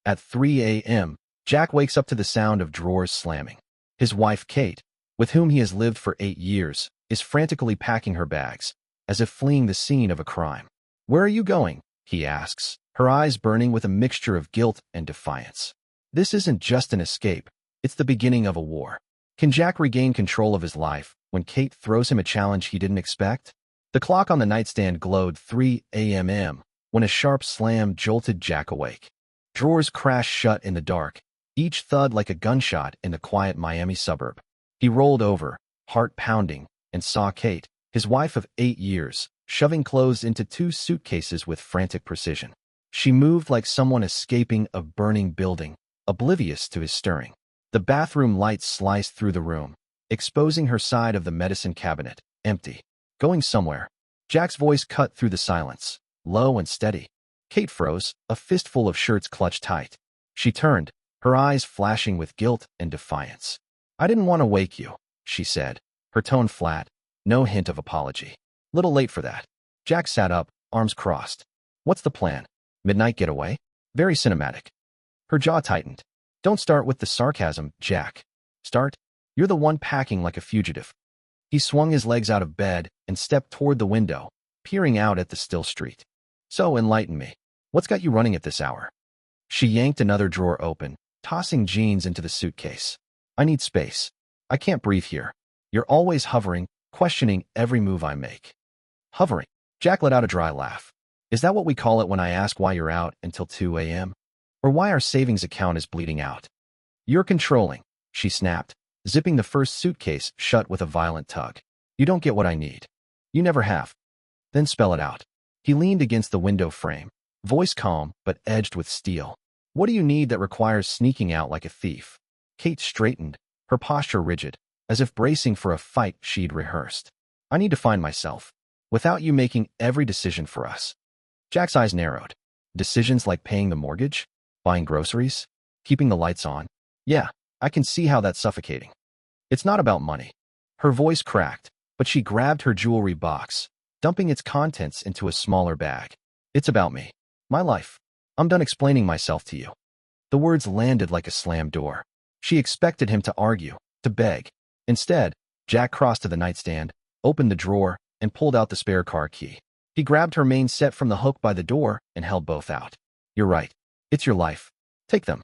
At 3 a.m., Jack wakes up to the sound of drawers slamming. His wife, Kate, with whom he has lived for 8 years, is frantically packing her bags, as if fleeing the scene of a crime. "Where are you going?" he asks, her eyes burning with a mixture of guilt and defiance. This isn't just an escape, it's the beginning of a war. Can Jack regain control of his life when Kate throws him a challenge he didn't expect? The clock on the nightstand glowed 3 a.m. when a sharp slam jolted Jack awake. Drawers crashed shut in the dark, each thud like a gunshot in the quiet Miami suburb. He rolled over, heart pounding, and saw Kate, his wife of 8 years, shoving clothes into 2 suitcases with frantic precision. She moved like someone escaping a burning building, oblivious to his stirring. The bathroom lights sliced through the room, exposing her side of the medicine cabinet, empty. "Going somewhere." Jack's voice cut through the silence, low and steady. Kate froze, a fistful of shirts clutched tight. She turned, her eyes flashing with guilt and defiance. "I didn't want to wake you," she said, her tone flat, no hint of apology. "Little late for that." Jack sat up, arms crossed. "What's the plan? Midnight getaway?" Very cinematic. Her jaw tightened. "Don't start with the sarcasm, Jack. Start? You're the one packing like a fugitive." He swung his legs out of bed and stepped toward the window, peering out at the still street. "So enlighten me. What's got you running at this hour?" She yanked another drawer open, tossing jeans into the suitcase. "I need space. I can't breathe here. You're always hovering, questioning every move I make." "Hovering?" Jack let out a dry laugh. "Is that what we call it when I ask why you're out until 2 a.m.? Or why our savings account is bleeding out?" "You're controlling," she snapped, zipping the first suitcase shut with a violent tug. "You don't get what I need. You never have." "Then spell it out." He leaned against the window frame, voice calm but edged with steel. "What do you need that requires sneaking out like a thief?" Kate straightened, her posture rigid, as if bracing for a fight she'd rehearsed. "I need to find myself, without you making every decision for us." Jack's eyes narrowed. "Decisions like paying the mortgage? Buying groceries? Keeping the lights on? Yeah, I can see how that's suffocating." "It's not about money." Her voice cracked, but she grabbed her jewelry box, dumping its contents into a smaller bag. "It's about me. My life. I'm done explaining myself to you." The words landed like a slammed door. She expected him to argue, to beg. Instead, Jack crossed to the nightstand, opened the drawer, and pulled out the spare car key. He grabbed her main set from the hook by the door and held both out. "You're right. It's your life. Take them."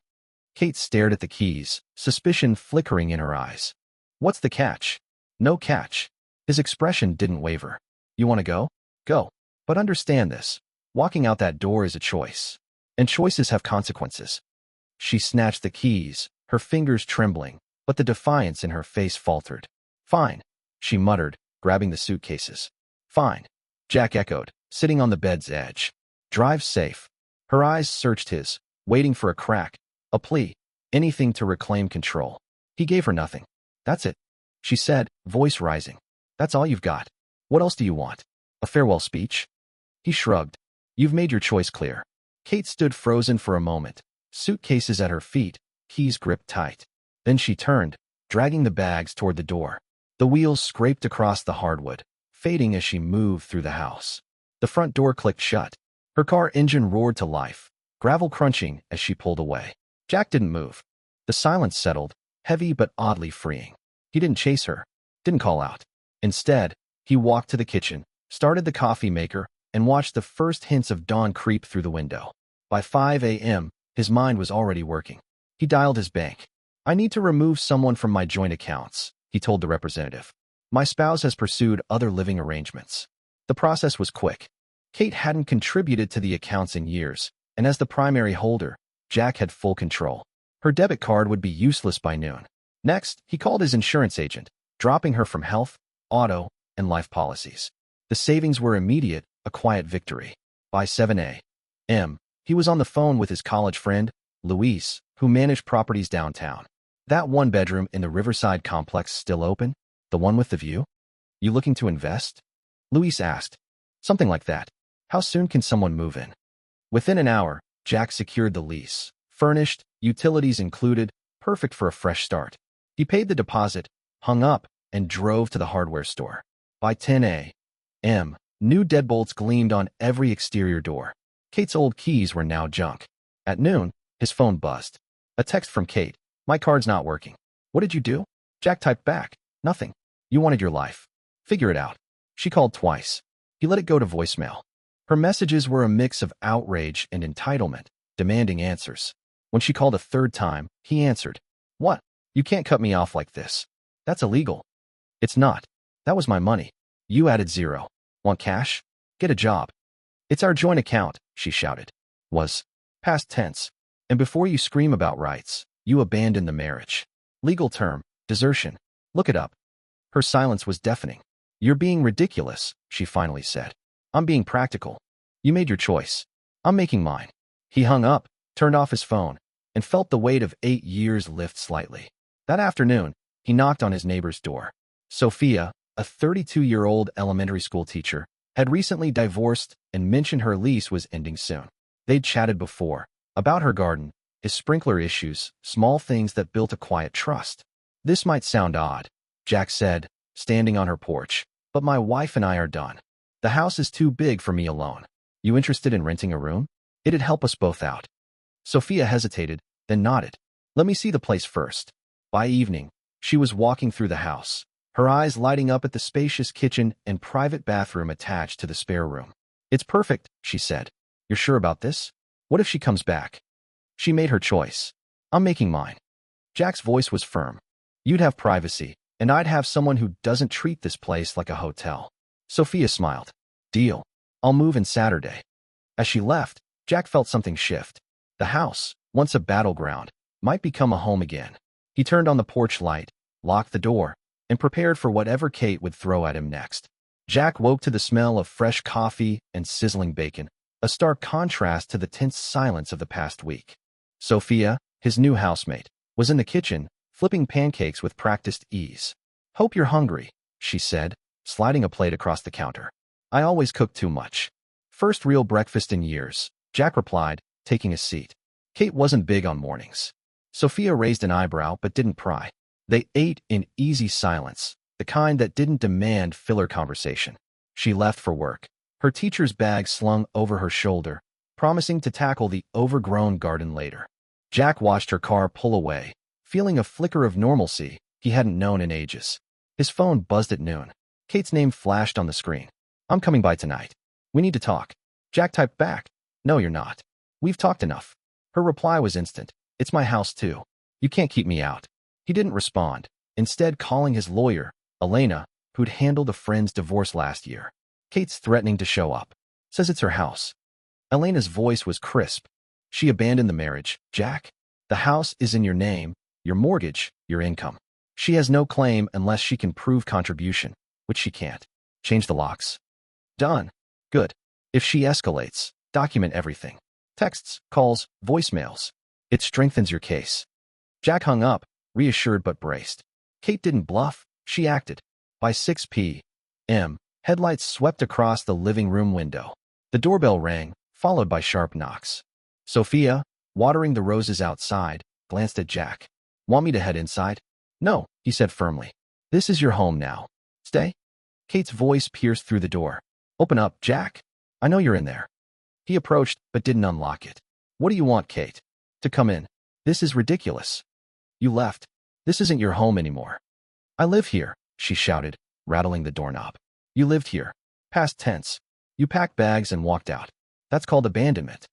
Kate stared at the keys, suspicion flickering in her eyes. "What's the catch?" "No catch." His expression didn't waver. "You want to go? Go. But understand this. Walking out that door is a choice. And choices have consequences." She snatched the keys, her fingers trembling, but the defiance in her face faltered. "Fine," she muttered, grabbing the suitcases. "Fine," Jack echoed, sitting on the bed's edge. "Drive safe." Her eyes searched his, waiting for a crack, a plea, anything to reclaim control. He gave her nothing. "That's it," she said, voice rising. "That's all you've got. What else do you want? A farewell speech?" He shrugged. "You've made your choice clear." Kate stood frozen for a moment, suitcases at her feet, keys gripped tight. Then she turned, dragging the bags toward the door. The wheels scraped across the hardwood, fading as she moved through the house. The front door clicked shut. Her car engine roared to life, gravel crunching as she pulled away. Jack didn't move. The silence settled, heavy but oddly freeing. He didn't chase her, didn't call out. Instead, he walked to the kitchen, started the coffee maker, and watched the first hints of dawn creep through the window. By 5 a.m., his mind was already working. He dialed his bank. "I need to remove someone from my joint accounts," he told the representative. "My spouse has pursued other living arrangements." The process was quick. Kate hadn't contributed to the accounts in years, and as the primary holder, Jack had full control. Her debit card would be useless by noon. Next, he called his insurance agent, dropping her from health, auto, and life policies. The savings were immediate, a quiet victory. By 7 a.m., he was on the phone with his college friend, Luis, who managed properties downtown. "That one bedroom in the Riverside complex still open? The one with the view? You looking to invest?" Luis asked. "Something like that. How soon can someone move in?" Within an hour, Jack secured the lease. Furnished, utilities included, perfect for a fresh start. He paid the deposit, hung up, and drove to the hardware store. By 10 a.m., new deadbolts gleamed on every exterior door. Kate's old keys were now junk. At noon, His phone buzzed. A text from Kate. My card's not working. What did you do? Jack typed back. Nothing. You wanted your life. Figure it out. She called twice. He let it go to voicemail. Her messages were a mix of outrage and entitlement, demanding answers. When she called a third time, he answered. What? You can't cut me off like this. That's illegal. It's not. That was my money. You added zero. Want cash? Get a job. It's our joint account, she shouted. Was. Past tense. And before you scream about rights, you abandon the marriage. Legal term, desertion. Look it up. Her silence was deafening. You're being ridiculous, she finally said. I'm being practical. You made your choice. I'm making mine. He hung up, turned off his phone, and felt the weight of 8 years lift slightly. That afternoon, he knocked on his neighbor's door. Sophia, a 32-year-old elementary school teacher, had recently divorced and mentioned her lease was ending soon. They'd chatted before, about her garden, his sprinkler issues, small things that built a quiet trust. This might sound odd, Jack said, standing on her porch, but my wife and I are done. The house is too big for me alone. You interested in renting a room? It'd help us both out. Sophia hesitated, then nodded. Let me see the place first. By evening, she was walking through the house, her eyes lighting up at the spacious kitchen and private bathroom attached to the spare room. It's perfect, she said. You're sure about this? What if she comes back? She made her choice. I'm making mine. Jack's voice was firm. You'd have privacy, and I'd have someone who doesn't treat this place like a hotel. Sophia smiled. Deal. I'll move in Saturday. As she left, Jack felt something shift. The house, once a battleground, might become a home again. He turned on the porch light, locked the door, and prepared for whatever Kate would throw at him next. Jack woke to the smell of fresh coffee and sizzling bacon, a stark contrast to the tense silence of the past week. Sophia, his new housemate, was in the kitchen, flipping pancakes with practiced ease. Hope you're hungry, she said, sliding a plate across the counter. I always cook too much. First real breakfast in years, Jack replied, taking a seat. Kate wasn't big on mornings. Sophia raised an eyebrow but didn't pry. They ate in easy silence, the kind that didn't demand filler conversation. She left for work, her teacher's bag slung over her shoulder, promising to tackle the overgrown garden later. Jack watched her car pull away, feeling a flicker of normalcy he hadn't known in ages. His phone buzzed at noon. Kate's name flashed on the screen. I'm coming by tonight. We need to talk. Jack typed back. No, you're not. We've talked enough. Her reply was instant. It's my house too. You can't keep me out. He didn't respond, instead calling his lawyer, Elena, who'd handled a friend's divorce last year. Kate's threatening to show up. Says it's her house. Elena's voice was crisp. She abandoned the marriage. Jack, the house is in your name, your mortgage, your income. She has no claim unless she can prove contribution, which she can't. Change the locks. Done. Good. If she escalates, document everything. Texts, calls, voicemails. It strengthens your case. Jack hung up, reassured but braced. Kate didn't bluff, she acted. By 6 p.m., headlights swept across the living room window. The doorbell rang, followed by sharp knocks. Sophia, watering the roses outside, glanced at Jack. Want me to head inside? No, he said firmly. This is your home now. Stay? Kate's voice pierced through the door. Open up, Jack. I know you're in there. He approached, but didn't unlock it. What do you want, Kate? To come in. This is ridiculous. You left. This isn't your home anymore. I live here, she shouted, rattling the doorknob. You lived here. Past tense. You packed bags and walked out. That's called abandonment.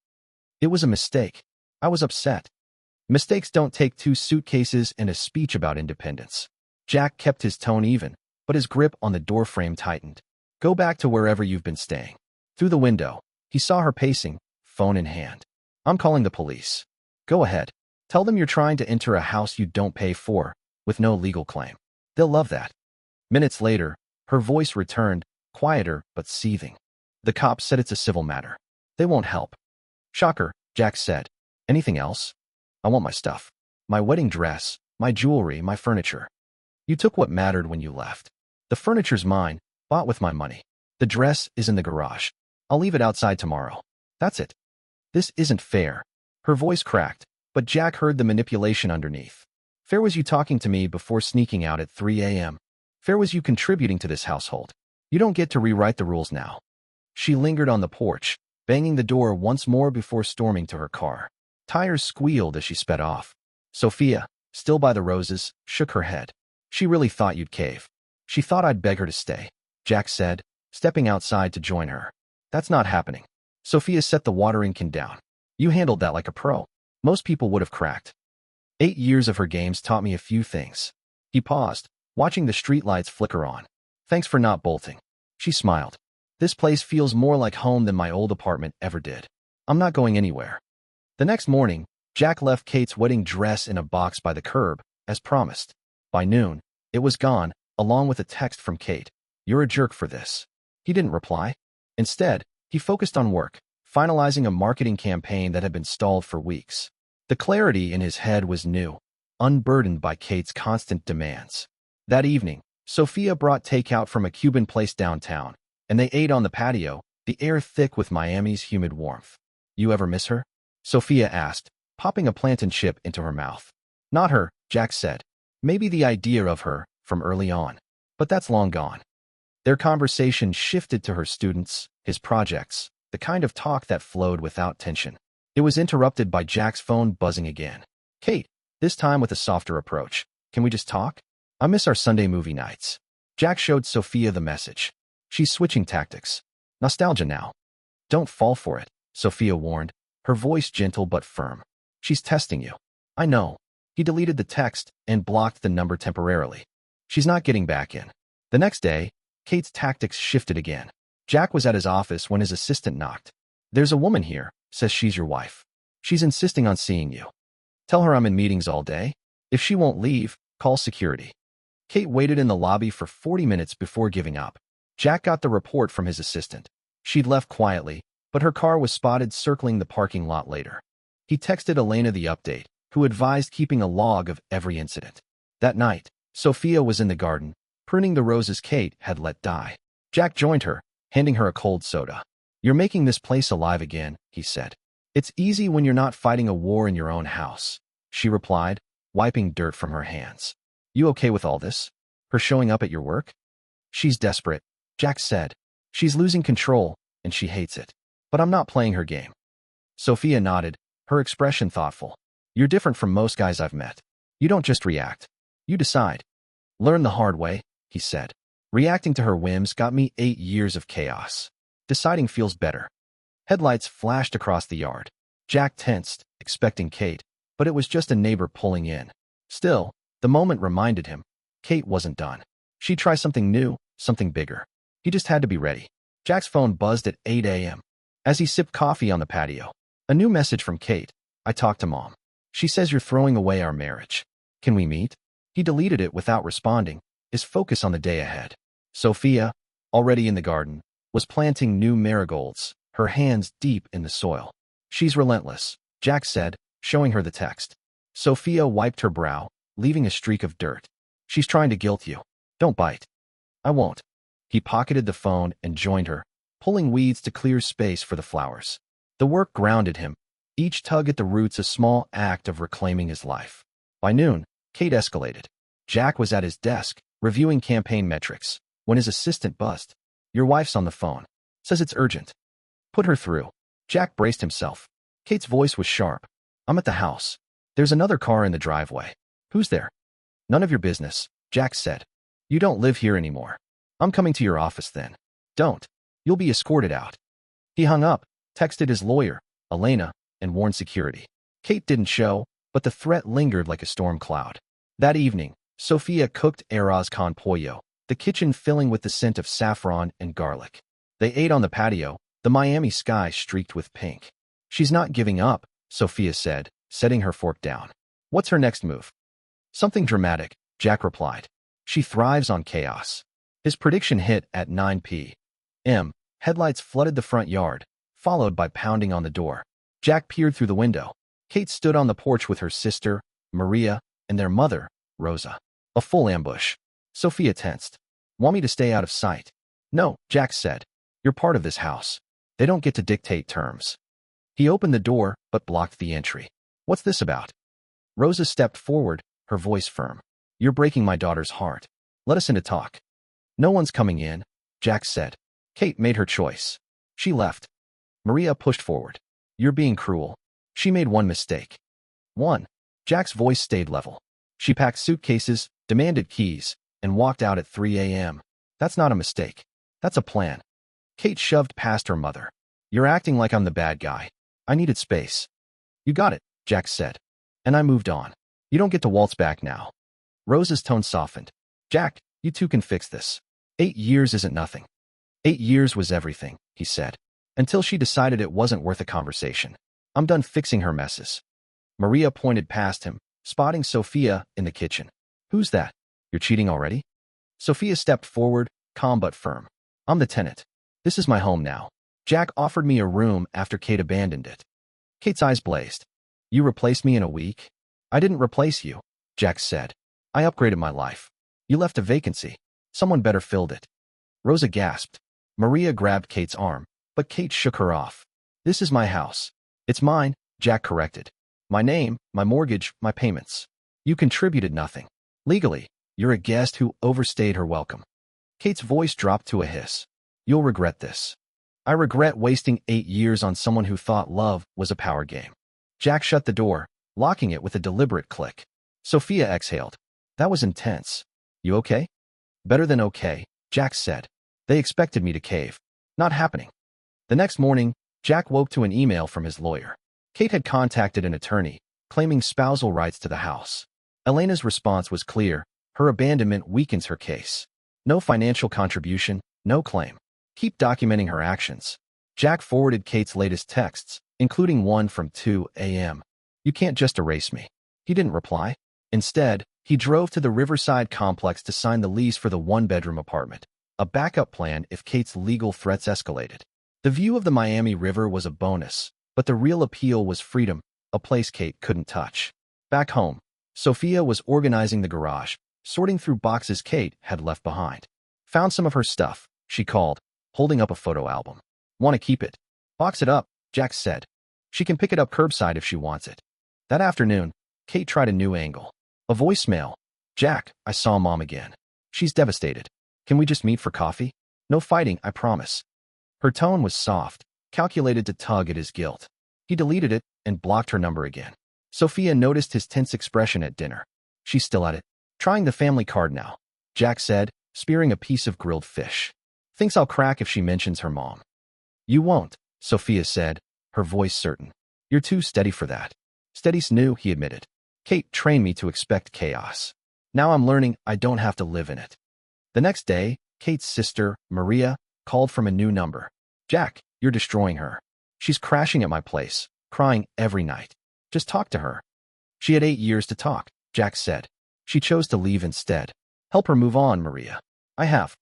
It was a mistake. I was upset. Mistakes don't take 2 suitcases and a speech about independence. Jack kept his tone even, but his grip on the doorframe tightened. Go back to wherever you've been staying. Through the window, he saw her pacing, phone in hand. I'm calling the police. Go ahead. Tell them you're trying to enter a house you don't pay for, with no legal claim. They'll love that. Minutes later, her voice returned, quieter but seething. The cops said it's a civil matter. They won't help. Shocker, Jack said. Anything else? I want my stuff. My wedding dress, my jewelry, my furniture. You took what mattered when you left. The furniture's mine, bought with my money. The dress is in the garage. I'll leave it outside tomorrow. That's it. This isn't fair. Her voice cracked, but Jack heard the manipulation underneath. Fair was you talking to me before sneaking out at 3 a.m. Fair was you contributing to this household. You don't get to rewrite the rules now. She lingered on the porch, banging the door once more before storming to her car. Tires squealed as she sped off. Sophia, still by the roses, shook her head. She really thought you'd cave. She thought I'd beg her to stay, Jack said, stepping outside to join her. That's not happening. Sophia set the watering can down. You handled that like a pro. Most people would have cracked. 8 years of her games taught me a few things. He paused, watching the streetlights flicker on. Thanks for not bolting. She smiled. This place feels more like home than my old apartment ever did. I'm not going anywhere. The next morning, Jack left Kate's wedding dress in a box by the curb, as promised. By noon, it was gone, along with a text from Kate. You're a jerk for this. He didn't reply. Instead, he focused on work, finalizing a marketing campaign that had been stalled for weeks. The clarity in his head was new, unburdened by Kate's constant demands. That evening, Sophia brought takeout from a Cuban place downtown, and they ate on the patio, the air thick with Miami's humid warmth. You ever miss her? Sophia asked, popping a plantain chip into her mouth. Not her, Jack said. Maybe the idea of her, from early on. But that's long gone. Their conversation shifted to her students, his projects, the kind of talk that flowed without tension. It was interrupted by Jack's phone buzzing again. Kate, this time with a softer approach. Can we just talk? I miss our Sunday movie nights. Jack showed Sophia the message. She's switching tactics. Nostalgia now. Don't fall for it, Sophia warned, her voice gentle but firm. She's testing you. I know. He deleted the text and blocked the number temporarily. She's not getting back in. The next day, Kate's tactics shifted again. Jack was at his office when his assistant knocked. There's a woman here, says she's your wife. She's insisting on seeing you. Tell her I'm in meetings all day. If she won't leave, call security. Kate waited in the lobby for 40 minutes before giving up. Jack got the report from his assistant. She'd left quietly, but her car was spotted circling the parking lot later. He texted Elena the update, who advised keeping a log of every incident. That night, Sophia was in the garden, pruning the roses Kate had let die. Jack joined her, handing her a cold soda. You're making this place alive again, he said. It's easy when you're not fighting a war in your own house, she replied, wiping dirt from her hands. You okay with all this? Her showing up at your work? She's desperate, Jack said. She's losing control, and she hates it. But I'm not playing her game. Sophia nodded, her expression thoughtful. You're different from most guys I've met. You don't just react. You decide. Learn the hard way, he said. Reacting to her whims got me 8 years of chaos. Deciding feels better. Headlights flashed across the yard. Jack tensed, expecting Kate, but it was just a neighbor pulling in. Still, the moment reminded him, Kate wasn't done. She'd try something new, something bigger. He just had to be ready. Jack's phone buzzed at 8 a.m. As he sipped coffee on the patio. A new message from Kate. I talked to Mom. She says you're throwing away our marriage. Can we meet? He deleted it without responding, his focus on the day ahead. Sophia, already in the garden, was planting new marigolds, her hands deep in the soil. She's relentless, Jack said, showing her the text. Sophia wiped her brow, leaving a streak of dirt. She's trying to guilt you. Don't bite. I won't. He pocketed the phone and joined her, pulling weeds to clear space for the flowers. The work grounded him, each tug at the roots a small act of reclaiming his life. By noon, Kate escalated. Jack was at his desk, reviewing campaign metrics, when his assistant buzzed. Your wife's on the phone. Says it's urgent. Put her through. Jack braced himself. Kate's voice was sharp. I'm at the house. There's another car in the driveway. Who's there? None of your business, Jack said. You don't live here anymore. I'm coming to your office then. Don't. You'll be escorted out. He hung up, texted his lawyer, Elena, and warned security. Kate didn't show, but the threat lingered like a storm cloud. That evening, Sophia cooked arroz con pollo, the kitchen filling with the scent of saffron and garlic. They ate on the patio, the Miami sky streaked with pink. She's not giving up, Sophia said, setting her fork down. What's her next move? Something dramatic, Jack replied. She thrives on chaos. His prediction hit at 9 p.m. Headlights flooded the front yard, followed by pounding on the door. Jack peered through the window. Kate stood on the porch with her sister, Maria, and their mother, Rosa. A full ambush. Sophia tensed. Want me to stay out of sight? No, Jack said. You're part of this house. They don't get to dictate terms. He opened the door, but blocked the entry. What's this about? Rosa stepped forward, her voice firm. You're breaking my daughter's heart. Let us in to talk. No one's coming in, Jack said. Kate made her choice. She left. Maria pushed forward. You're being cruel. She made one mistake. 1. Jack's voice stayed level. She packed suitcases, demanded keys, and walked out at 3 a.m. That's not a mistake. That's a plan. Kate shoved past her mother. You're acting like I'm the bad guy. I needed space. You got it, Jack said. And I moved on. You don't get to waltz back now. Rose's tone softened. Jack, you two can fix this. 8 years isn't nothing. 8 years was everything, he said. Until she decided it wasn't worth a conversation. I'm done fixing her messes. Maria pointed past him, spotting Sophia in the kitchen. Who's that? You're cheating already? Sophia stepped forward, calm but firm. I'm the tenant. This is my home now. Jack offered me a room after Kate abandoned it. Kate's eyes blazed. You replaced me in a week? I didn't replace you, Jack said. I upgraded my life. You left a vacancy. Someone better filled it. Rosa gasped. Maria grabbed Kate's arm, but Kate shook her off. This is my house. It's mine, Jack corrected. My name, my mortgage, my payments. You contributed nothing. Legally, you're a guest who overstayed her welcome. Kate's voice dropped to a hiss. You'll regret this. I regret wasting 8 years on someone who thought love was a power game. Jack shut the door, locking it with a deliberate click. Sophia exhaled. That was intense. You okay? Better than okay, Jack said. They expected me to cave. Not happening. The next morning, Jack woke to an email from his lawyer. Kate had contacted an attorney, claiming spousal rights to the house. Elena's response was clear. Her abandonment weakens her case. No financial contribution, no claim. Keep documenting her actions. Jack forwarded Kate's latest texts, including one from 2 a.m. You can't just erase me. He didn't reply. Instead, he drove to the Riverside complex to sign the lease for the one-bedroom apartment, a backup plan if Kate's legal threats escalated. The view of the Miami River was a bonus, but the real appeal was freedom, a place Kate couldn't touch. Back home, Sophia was organizing the garage, sorting through boxes Kate had left behind. Found some of her stuff, she called, holding up a photo album. Want to keep it? Box it up, Jack said. She can pick it up curbside if she wants it. That afternoon, Kate tried a new angle. A voicemail. Jack, I saw Mom again. She's devastated. Can we just meet for coffee? No fighting, I promise. Her tone was soft, calculated to tug at his guilt. He deleted it and blocked her number again. Sophia noticed his tense expression at dinner. She's still at it. Trying the family card now, Jack said, spearing a piece of grilled fish. Thinks I'll crack if she mentions her mom. You won't, Sophia said, her voice certain. You're too steady for that. Steady's new, he admitted. Kate trained me to expect chaos. Now I'm learning I don't have to live in it. The next day, Kate's sister, Maria, called from a new number. Jack, you're destroying her. She's crashing at my place, crying every night. Just talk to her. She had 8 years to talk, Jack said. She chose to leave instead. Help her move on, Maria. I have.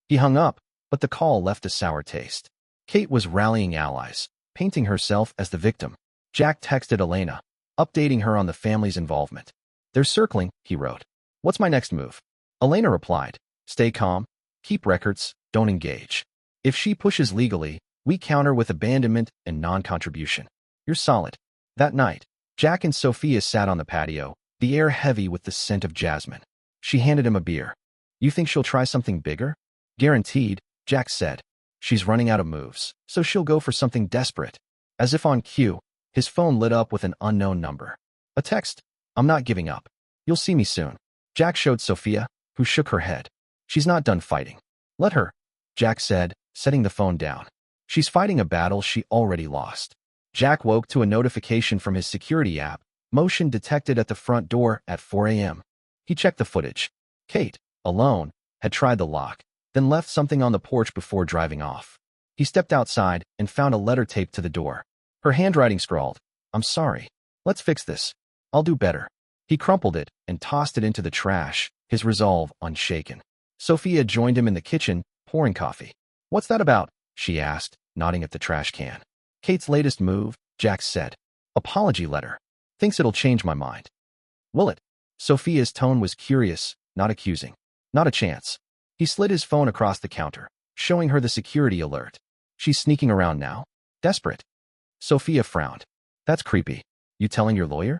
He hung up, but the call left a sour taste. Kate was rallying allies, painting herself as the victim. Jack texted Elena, updating her on the family's involvement. They're circling, he wrote. What's my next move? Elena replied, stay calm, keep records, don't engage. If she pushes legally, we counter with abandonment and non-contribution. You're solid. That night, Jack and Sophia sat on the patio, the air heavy with the scent of jasmine. She handed him a beer. You think she'll try something bigger? Guaranteed, Jack said. She's running out of moves, so she'll go for something desperate. As if on cue, his phone lit up with an unknown number. A text. I'm not giving up. You'll see me soon. Jack showed Sophia, who shook her head. She's not done fighting. Let her, Jack said, setting the phone down. She's fighting a battle she already lost. Jack woke to a notification from his security app, motion detected at the front door at 4 a.m. He checked the footage. Kate, alone, had tried the lock, then left something on the porch before driving off. He stepped outside and found a letter taped to the door. Her handwriting scrawled, I'm sorry. Let's fix this. I'll do better. He crumpled it and tossed it into the trash, his resolve unshaken. Sophia joined him in the kitchen, pouring coffee. What's that about? She asked, nodding at the trash can. Kate's latest move, Jack said. Apology letter. Thinks it'll change my mind. Will it? Sophia's tone was curious, not accusing. Not a chance. He slid his phone across the counter, showing her the security alert. She's sneaking around now? Desperate. Sophia frowned. That's creepy. You telling your lawyer?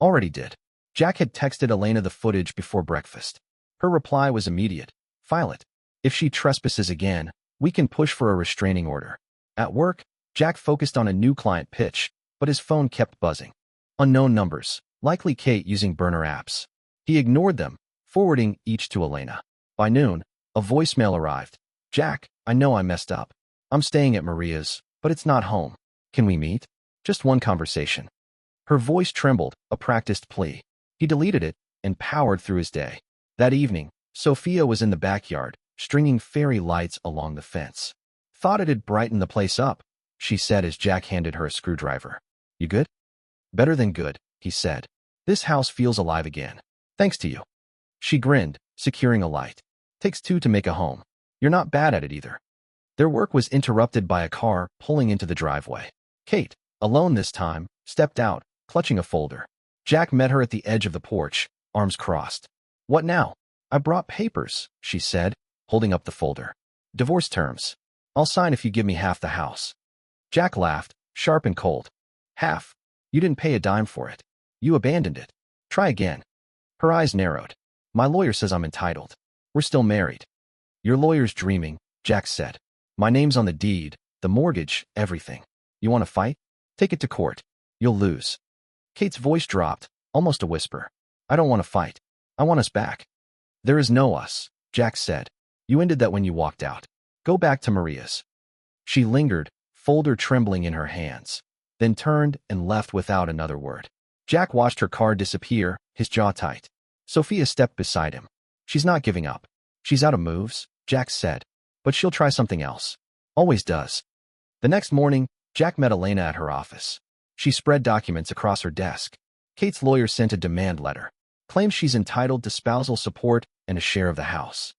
Already did. Jack had texted Elena the footage before breakfast. Her reply was immediate. File it. If she trespasses again, we can push for a restraining order. At work, Jack focused on a new client pitch, but his phone kept buzzing. Unknown numbers, likely Kate using burner apps. He ignored them, forwarding each to Elena. By noon, a voicemail arrived. "Jack, I know I messed up. I'm staying at Maria's, but it's not home. Can we meet? Just one conversation." Her voice trembled, a practiced plea. He deleted it and powered through his day. That evening, Sophia was in the backyard, stringing fairy lights along the fence. "Thought it'd brighten the place up," she said as Jack handed her a screwdriver. "You good?" "Better than good," he said. "This house feels alive again. Thanks to you." She grinned, securing a light. "Takes two to make a home. You're not bad at it either." Their work was interrupted by a car pulling into the driveway. Kate, alone this time, stepped out, clutching a folder. Jack met her at the edge of the porch, arms crossed. "What now?" "I brought papers," she said, holding up the folder. "Divorce terms. I'll sign if you give me half the house." Jack laughed, sharp and cold. "Half? You didn't pay a dime for it. You abandoned it. Try again." Her eyes narrowed. "My lawyer says I'm entitled. We're still married." "Your lawyer's dreaming," Jack said. "My name's on the deed, the mortgage, everything. You want to fight? Take it to court. You'll lose." Kate's voice dropped, almost a whisper. "I don't want to fight. I want us back." "There is no us," Jack said. "You ended that when you walked out. Go back to Maria's." She lingered, folder trembling in her hands, then turned and left without another word. Jack watched her car disappear, his jaw tight. Sophia stepped beside him. "She's not giving up. She's out of moves," Jack said. "But she'll try something else. Always does." The next morning, Jack met Elena at her office. She spread documents across her desk. Kate's lawyer sent a demand letter. Claims she's entitled to spousal support and a share of the house.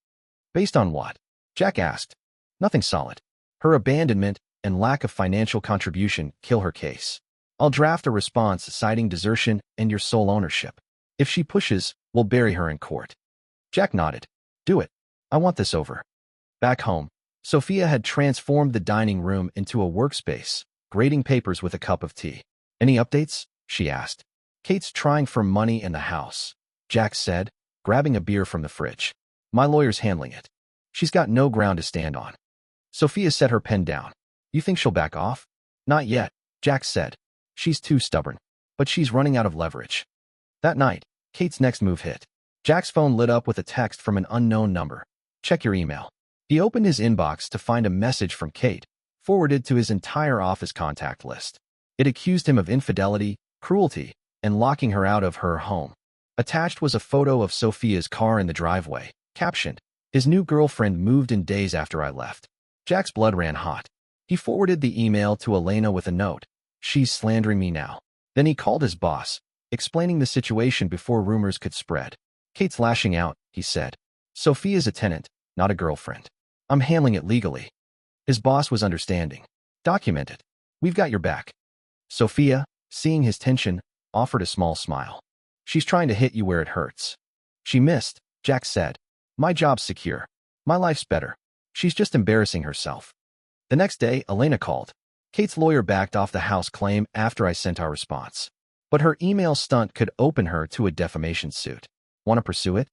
"Based on what?" Jack asked. "Nothing solid. Her abandonment and lack of financial contribution kill her case. I'll draft a response citing desertion and your sole ownership. If she pushes, we'll bury her in court." Jack nodded. "Do it. I want this over." Back home, Sophia had transformed the dining room into a workspace, grading papers with a cup of tea. "Any updates?" she asked. "Kate's trying for money in the house," Jack said, grabbing a beer from the fridge. "My lawyer's handling it. She's got no ground to stand on." Sophia set her pen down. "You think she'll back off?" "Not yet," Jack said. "She's too stubborn. But she's running out of leverage." That night, Kate's next move hit. Jack's phone lit up with a text from an unknown number. "Check your email." He opened his inbox to find a message from Kate, forwarded to his entire office contact list. It accused him of infidelity, cruelty, and locking her out of her home. Attached was a photo of Sophia's car in the driveway, captioned, "His new girlfriend moved in days after I left." Jack's blood ran hot. He forwarded the email to Elena with a note. "She's slandering me now." Then he called his boss, explaining the situation before rumors could spread. "Kate's lashing out," he said. "Sophia's a tenant, not a girlfriend. I'm handling it legally." His boss was understanding. "Document it. We've got your back." Sophia, seeing his tension, offered a small smile. "She's trying to hit you where it hurts." "She missed," Jack said. "My job's secure. My life's better. She's just embarrassing herself." The next day, Elena called. "Kate's lawyer backed off the house claim after I sent our response. But her email stunt could open her to a defamation suit. Want to pursue it?"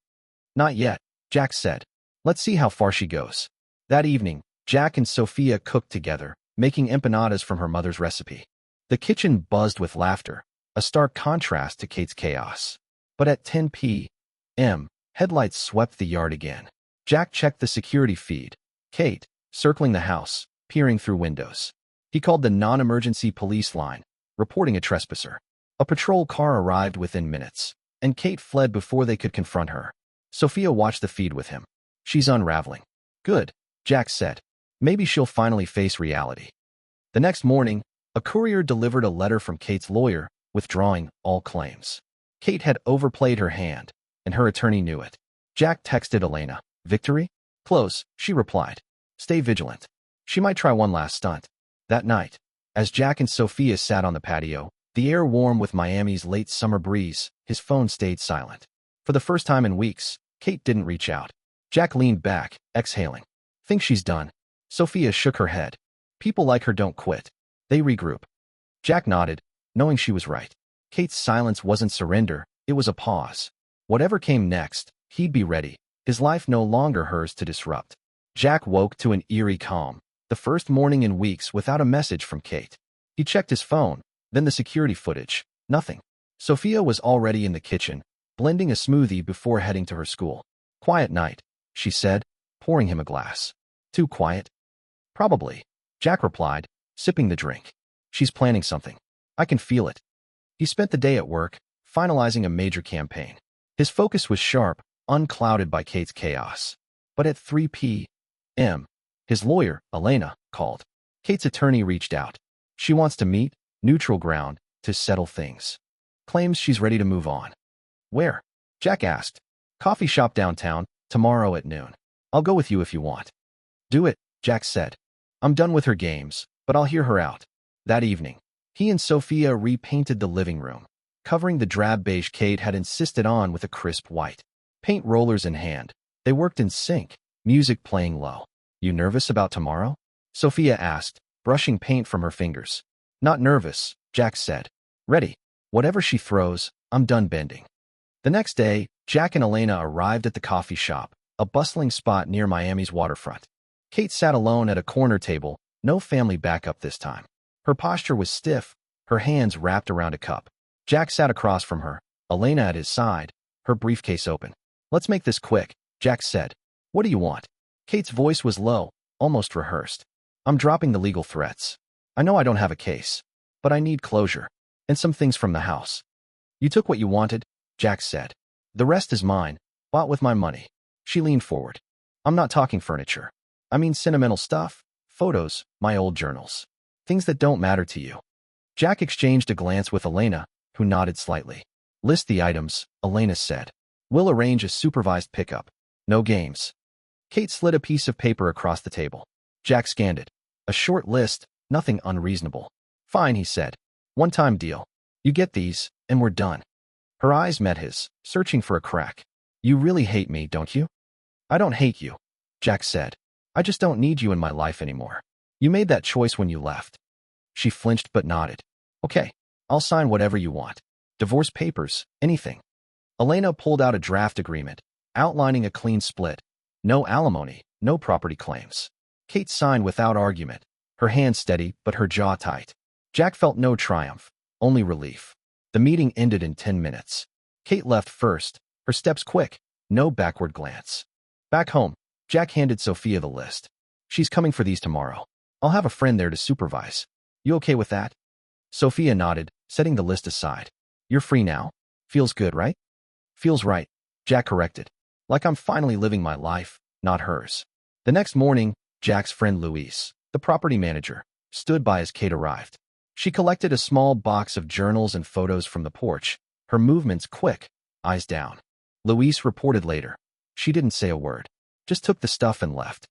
"Not yet," Jack said. "Let's see how far she goes." That evening, Jack and Sophia cooked together, making empanadas from her mother's recipe. The kitchen buzzed with laughter, a stark contrast to Kate's chaos. But at 10 p.m., headlights swept the yard again. Jack checked the security feed. Kate, circling the house, peering through windows. He called the non-emergency police line, reporting a trespasser. A patrol car arrived within minutes, and Kate fled before they could confront her. Sophia watched the feed with him. "She's unraveling." "Good," Jack said. "Maybe she'll finally face reality." The next morning, a courier delivered a letter from Kate's lawyer, withdrawing all claims. Kate had overplayed her hand, and her attorney knew it. Jack texted Elena. "Victory?" "Close," she replied. "Stay vigilant. She might try one last stunt." That night, as Jack and Sophia sat on the patio, the air warm with Miami's late summer breeze, his phone stayed silent. For the first time in weeks, Kate didn't reach out. Jack leaned back, exhaling. "Think she's done?" Sophia shook her head. "People like her don't quit. They regroup." Jack nodded, knowing she was right. Kate's silence wasn't surrender, it was a pause. Whatever came next, he'd be ready, his life no longer hers to disrupt. Jack woke to an eerie calm, the first morning in weeks without a message from Kate. He checked his phone, Then the security footage. Nothing. Sophia was already in the kitchen, blending a smoothie before heading to her school. Quiet night, she said, pouring him a glass. Too quiet? Probably, Jack replied, sipping the drink. She's planning something. I can feel it. He spent the day at work, finalizing a major campaign. His focus was sharp, unclouded by Kate's chaos. But at 3 p.m., his lawyer, Elena, called. Kate's attorney reached out. She wants to meet, neutral ground, to settle things. Claims she's ready to move on. Where? Jack asked. Coffee shop downtown, tomorrow at noon. I'll go with you if you want. Do it, Jack said. I'm done with her games, but I'll hear her out. That evening, he and Sophia repainted the living room, covering the drab beige Kate had insisted on with a crisp white. Paint rollers in hand, they worked in sync, music playing low. You nervous about tomorrow? Sophia asked, brushing paint from her fingers. Not nervous, Jack said. Ready. Whatever she throws, I'm done bending. The next day, Jack and Elena arrived at the coffee shop, a bustling spot near Miami's waterfront. Kate sat alone at a corner table, no family backup this time. Her posture was stiff, her hands wrapped around a cup. Jack sat across from her, Elena at his side, her briefcase open. Let's make this quick, Jack said. What do you want? Kate's voice was low, almost rehearsed. I'm dropping the legal threats. I know I don't have a case, but I need closure, and some things from the house. You took what you wanted, Jack said. The rest is mine, bought with my money. She leaned forward. I'm not talking furniture. I mean sentimental stuff, photos, my old journals. Things that don't matter to you. Jack exchanged a glance with Elena, who nodded slightly. List the items, Elena said. We'll arrange a supervised pickup. No games. Kate slid a piece of paper across the table. Jack scanned it. A short list, nothing unreasonable. Fine, he said. One-time deal. You get these, and we're done. Her eyes met his, searching for a crack. You really hate me, don't you? I don't hate you, Jack said. I just don't need you in my life anymore. You made that choice when you left. She flinched but nodded. Okay, I'll sign whatever you want. Divorce papers, anything. Elena pulled out a draft agreement, outlining a clean split. No alimony, no property claims. Kate signed without argument, her hand steady but her jaw tight. Jack felt no triumph, only relief. The meeting ended in 10 minutes. Kate left first, her steps quick, no backward glance. Back home, Jack handed Sophia the list. She's coming for these tomorrow. I'll have a friend there to supervise. You okay with that? Sophia nodded, setting the list aside. You're free now? Feels good, right? Feels right, Jack corrected. Like I'm finally living my life, not hers. The next morning, Jack's friend Louise, the property manager, stood by as Kate arrived. She collected a small box of journals and photos from the porch, her movements quick, eyes down. Louise reported later. She didn't say a word, just took the stuff and left.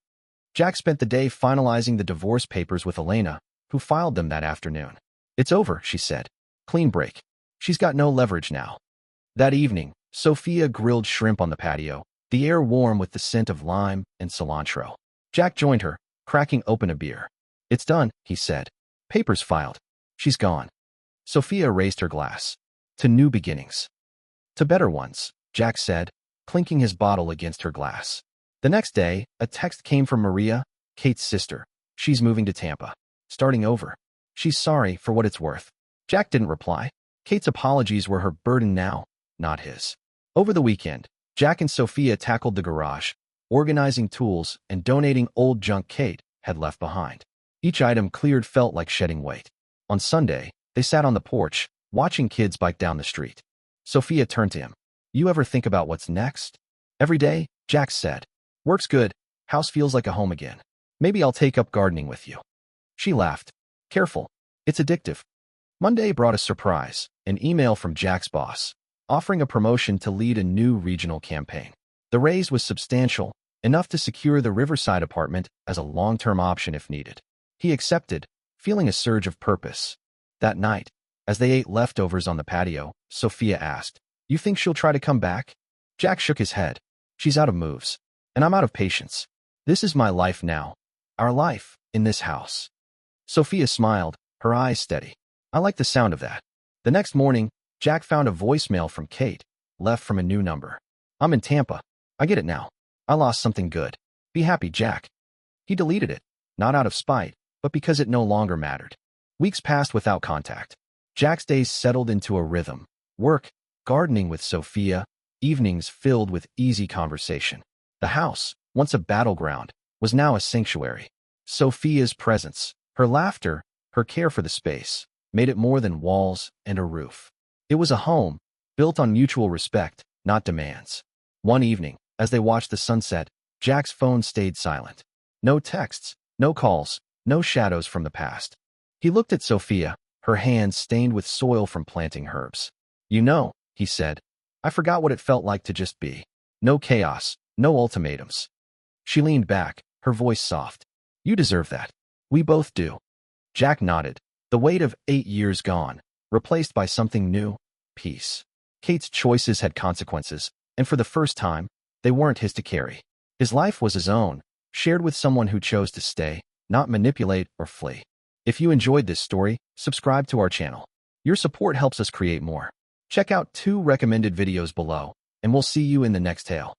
Jack spent the day finalizing the divorce papers with Elena, who filed them that afternoon. It's over, she said. Clean break. She's got no leverage now. That evening, Sophia grilled shrimp on the patio, the air warm with the scent of lime and cilantro. Jack joined her, cracking open a beer. It's done, he said. Papers filed. She's gone. Sophia raised her glass. To new beginnings. To better ones, Jack said, clinking his bottle against her glass. The next day, a text came from Maria, Kate's sister. She's moving to Tampa. Starting over. She's sorry for what it's worth. Jack didn't reply. Kate's apologies were her burden now, not his. Over the weekend, Jack and Sophia tackled the garage, organizing tools and donating old junk Kate had left behind. Each item cleared felt like shedding weight. On Sunday, they sat on the porch, watching kids bike down the street. Sophia turned to him. You ever think about what's next? Every day, Jack said. Work's good. House feels like a home again. Maybe I'll take up gardening with you. She laughed. Careful. It's addictive. Monday brought a surprise, an email from Jack's boss, offering a promotion to lead a new regional campaign. The raise was substantial, enough to secure the Riverside apartment as a long-term option if needed. He accepted, feeling a surge of purpose. That night, as they ate leftovers on the patio, Sophia asked, You think she'll try to come back? Jack shook his head. She's out of moves. And I'm out of patience. This is my life now. Our life, in this house. Sophia smiled, her eyes steady. I like the sound of that. The next morning, Jack found a voicemail from Kate, left from a new number. I'm in Tampa. I get it now. I lost something good. Be happy, Jack. He deleted it, not out of spite, but because it no longer mattered. Weeks passed without contact. Jack's days settled into a rhythm. Work, gardening with Sophia, evenings filled with easy conversation. The house, once a battleground, was now a sanctuary. Sophia's presence, her laughter, her care for the space, made it more than walls and a roof. It was a home, built on mutual respect, not demands. One evening, as they watched the sunset, Jack's phone stayed silent. No texts, no calls, no shadows from the past. He looked at Sophia, her hands stained with soil from planting herbs. "You know," he said, "I forgot what it felt like to just be. No chaos, no ultimatums." She leaned back, her voice soft. "You deserve that. We both do." Jack nodded, the weight of 8 years gone, replaced by something new, peace. Kate's choices had consequences, and for the first time, they weren't his to carry. His life was his own, shared with someone who chose to stay, not manipulate or flee. If you enjoyed this story, subscribe to our channel. Your support helps us create more. Check out 2 recommended videos below, and we'll see you in the next tale.